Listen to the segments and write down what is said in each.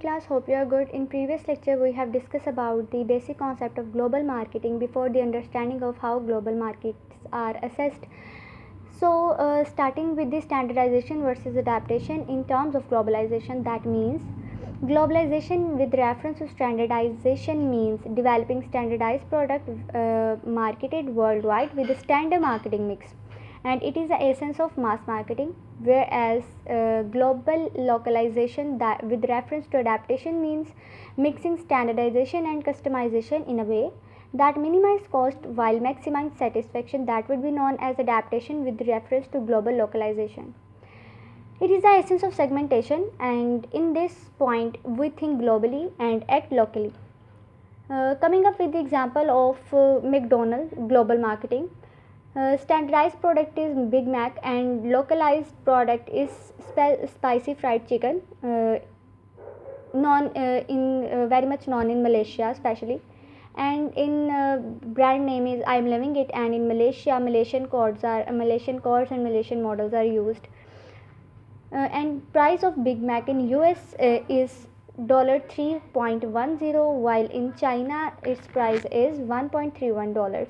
class, hope you are good. In previous lecture we have discussed about the basic concept of global marketing before the understanding of how global markets are assessed. So starting with the standardization versus adaptation in terms of globalization, that means globalization with reference to standardization means developing standardized product marketed worldwide with a standard marketing mix, and it is the essence of mass marketing. Whereas global localization that with reference to adaptation means mixing standardization and customization in a way that minimize cost while maximizing satisfaction, that would be known as adaptation with reference to global localization. It is the essence of segmentation, and in this point we think globally and act locally. Coming up with the example of McDonald's global marketing. Standardized product is Big Mac and localized product is spicy fried chicken, very much known in Malaysia especially, and in brand name is I am loving it, and in Malaysia Malaysian codes and Malaysian models are used. And price of Big Mac in US is $3.10, while in China its price is $1.31.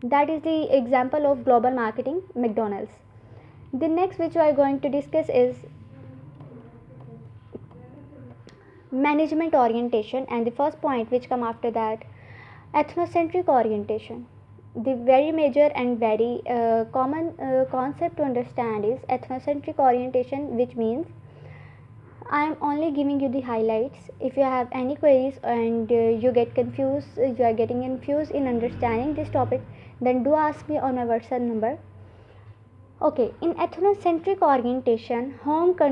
That is the example of global marketing, McDonald's. The next which we are going to discuss is management orientation, and the first point which come after that, ethnocentric orientation. The very major and very common concept to understand is ethnocentric orientation, which means I am only giving you the highlights. If you have any queries and you are getting confused in understanding this topic, then do ask me on my WhatsApp number. Okay, in ethnocentric orientation, home country